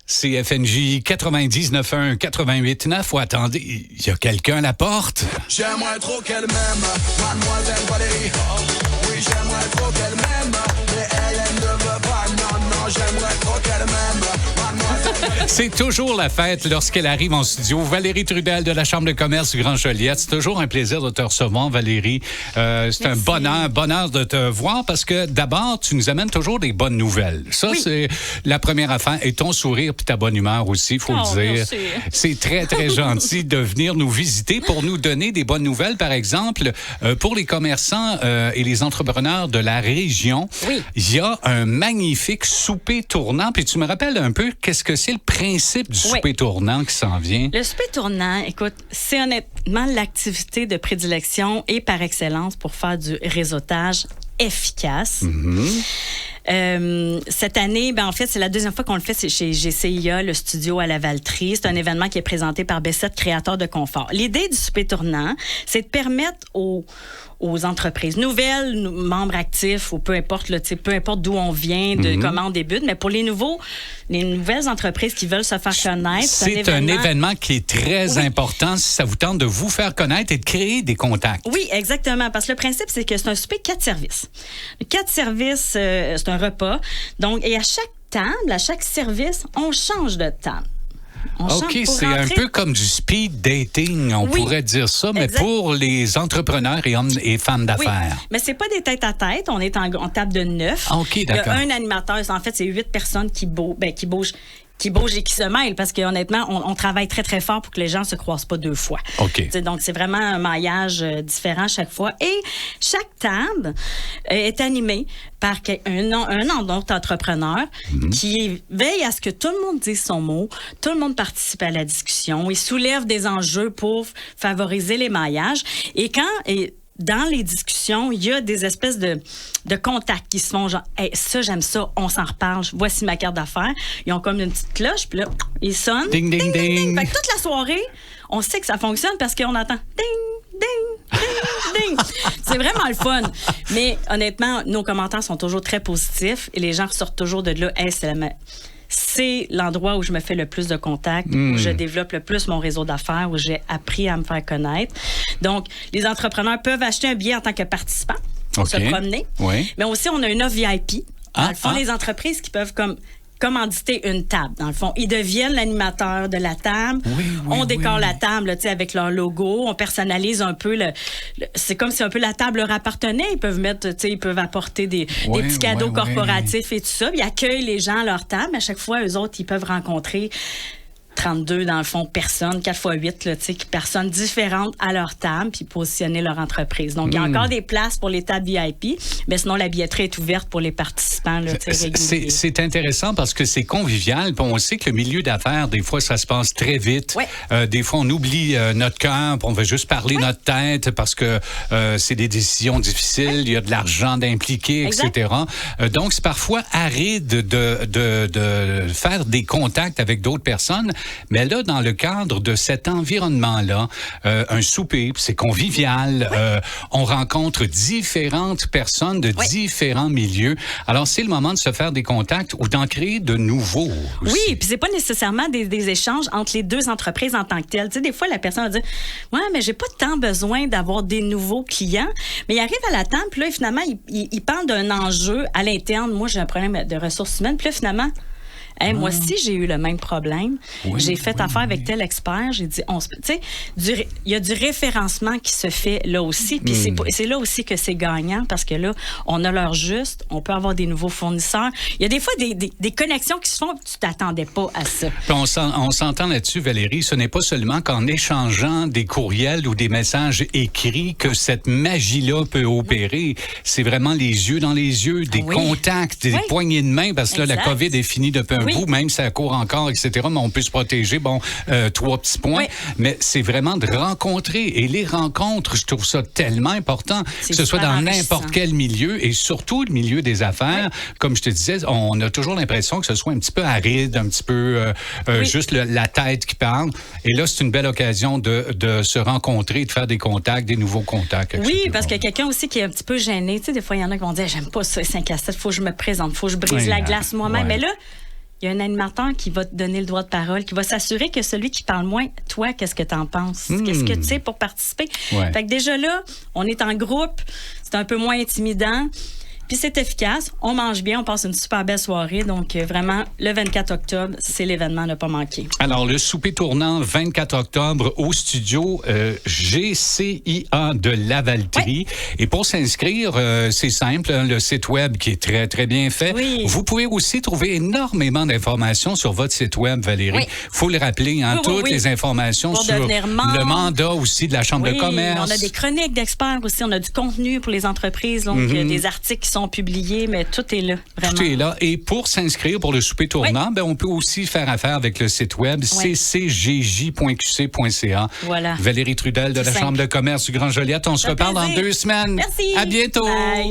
CFNJ 99.1, 88.9. Oh, attendez, il y a quelqu'un à la porte. J'aimerais trop qu'elle m'aime, mademoiselle Valérie. Oui, j'aimerais trop qu'elle m'aime, mais elle ne veut pas. Non, j'aimerais trop qu'elle m'aime, mademoiselle Valérie. C'est toujours la fête lorsqu'elle arrive en studio. Valérie Trudel de la Chambre de commerce du Grand Joliette. C'est toujours un plaisir de te recevoir, Valérie. C'est un bonheur de te voir parce que d'abord, tu nous amènes toujours des bonnes nouvelles. Ça, c'est la première affaire. Et ton sourire puis ta bonne humeur aussi, il faut le dire. Merci. C'est très, très gentil de venir nous visiter pour nous donner des bonnes nouvelles. Par exemple, pour les commerçants et les entrepreneurs de la région, il y a un magnifique souper tournant. Puis tu me rappelles un peu qu'est-ce que c'est le principe du souper tournant qui s'en vient? Le souper tournant, écoute, c'est honnêtement l'activité de prédilection et par excellence pour faire du réseautage efficace. Cette année, en fait, c'est la deuxième fois qu'on le fait, c'est chez GCIA, le studio à la Valtrie. C'est un événement qui est présenté par B7 Créateurs de confort. L'idée du souper tournant, c'est de permettre aux entreprises nouvelles, membres actifs ou peu importe d'où on vient, de comment on débute, mais pour les nouvelles entreprises qui veulent se faire connaître, c'est un événement qui est très important si ça vous tente de vous faire connaître et de créer des contacts. Oui, exactement, parce que le principe, c'est que c'est un souper 4 services. 4 services, c'est un repas. Donc, et à chaque table, à chaque service, on change de table. OK, c'est un peu comme du speed dating, on pourrait dire ça, mais pour les entrepreneurs et hommes et femmes d'affaires. Oui, mais c'est pas des tête-à-tête, on est en table de 9. OK, d'accord. Il y a un animateur, en fait, c'est 8 personnes qui bougent et qui se mêlent parce qu'honnêtement, on travaille très, très fort pour que les gens ne se croisent pas 2 fois. OK. Donc, c'est vraiment un maillage différent chaque fois. Et chaque table est animée par un autre entrepreneur qui veille à ce que tout le monde dise son mot, tout le monde participe à la discussion, il soulève des enjeux pour favoriser les maillages. Dans les discussions, il y a des espèces de contacts qui se font genre hey, ça, j'aime ça, on s'en reparle, voici ma carte d'affaires. Ils ont comme une petite cloche, puis là, ils sonnent. Ding, ding, ding. Fait que toute la soirée, on sait que ça fonctionne parce qu'on entend ding, ding, ding, ding. C'est vraiment le fun. Mais honnêtement, nos commentaires sont toujours très positifs et les gens ressortent toujours de là. Hey, c'est l'endroit où je me fais le plus de contacts, où je développe le plus mon réseau d'affaires, où j'ai appris à me faire connaître. Donc, les entrepreneurs peuvent acheter un billet en tant que participant pour se promener. Oui. Mais aussi, on a une offre VIP. Dans le fond, les entreprises qui peuvent commanditer une table. Dans le fond, ils deviennent l'animateur de la table. On décore la table là, avec leur logo. On personnalise un peu. C'est comme si un peu la table leur appartenait. Ils peuvent apporter des petits cadeaux corporatifs et tout ça. Ils accueillent les gens à leur table. À chaque fois, eux autres, ils peuvent rencontrer 32, dans le fond, personnes, 4 x 8, là, personnes différentes à leur table, puis positionner leur entreprise. Donc, il y a encore des places pour les tables VIP, mais sinon, la billetterie est ouverte pour les participants là, réguliers. C'est intéressant parce que c'est convivial. Puis on sait que le milieu d'affaires, des fois, ça se passe très vite. Des fois, on oublie notre cœur, puis on veut juste parler notre tête parce que c'est des décisions difficiles, il y a de l'argent d'impliquer, etc. Donc, c'est parfois aride de faire des contacts avec d'autres personnes. Mais là, dans le cadre de cet environnement-là, un souper, c'est convivial, on rencontre différentes personnes de différents milieux. Alors, c'est le moment de se faire des contacts ou d'en créer de nouveaux aussi. Oui, puis c'est pas nécessairement des échanges entre les deux entreprises en tant que telles. Tu sais, des fois, la personne va dire « Ouais, mais j'ai pas tant besoin d'avoir des nouveaux clients. » Mais il arrive à la table, puis là, finalement, il parle d'un enjeu à l'interne. Moi, j'ai un problème de ressources humaines. Puis là, finalement... Hey, moi aussi, j'ai eu le même problème. J'ai fait affaire avec tel expert. J'ai dit, tu sais, il y a du référencement qui se fait là aussi. Puis c'est là aussi que c'est gagnant parce que là, on a l'heure juste. On peut avoir des nouveaux fournisseurs. Il y a des fois des connexions qui se font. Tu t'attendais pas à ça. Puis on s'entend là-dessus, Valérie. Ce n'est pas seulement qu'en échangeant des courriels ou des messages écrits que cette magie-là peut opérer. C'est vraiment les yeux dans les yeux, des contacts, des poignées de main parce que là, la COVID est finie depuis un bout, même si ça court encore, etc., mais on peut se protéger. Bon, 3 petits points. Mais c'est vraiment de rencontrer. Et les rencontres, je trouve ça tellement important, que ce soit dans n'importe quel milieu et surtout le milieu des affaires. Comme je te disais, on a toujours l'impression que ce soit un petit peu aride, un petit peu juste la tête qui parle. Et là, c'est une belle occasion de se rencontrer, de faire des contacts, des nouveaux contacts. Etc. Oui, parce qu'il y a quelqu'un aussi qui est un petit peu gêné. Tu sais, des fois, il y en a qui vont dire, j'aime pas ça, 5 à 7, faut que je me présente, faut que je brise la glace moi-même. Mais là, il y a un animateur qui va te donner le droit de parole, qui va s'assurer que celui qui parle moins, toi, qu'est-ce que tu en penses? Qu'est-ce que tu sais pour participer? Ouais. Fait que déjà là, on est en groupe, c'est un peu moins intimidant. Puis c'est efficace, on mange bien, on passe une super belle soirée. Donc vraiment, le 24 octobre, c'est l'événement à ne pas manquer. Alors, le souper tournant, 24 octobre, au studio GCIA de Lavaltrie. Ouais. Et pour s'inscrire, c'est simple, hein, le site web qui est très, très bien fait. Oui. Vous pouvez aussi trouver énormément d'informations sur votre site web, Valérie. Oui. Faut le rappeler, hein, toutes les informations pour sur devenir membre. le mandat aussi de la Chambre de commerce. On a des chroniques d'experts aussi, on a du contenu pour les entreprises, donc des articles qui sont publiés, mais tout est là, vraiment. Tout est là. Et pour s'inscrire pour le souper tournant, ben, on peut aussi faire affaire avec le site web ccgj.qc.ca. Voilà. Valérie Trudel de la Chambre de commerce du Grand Joliette. On se reparle dans 2 semaines. Merci. À bientôt. Bye.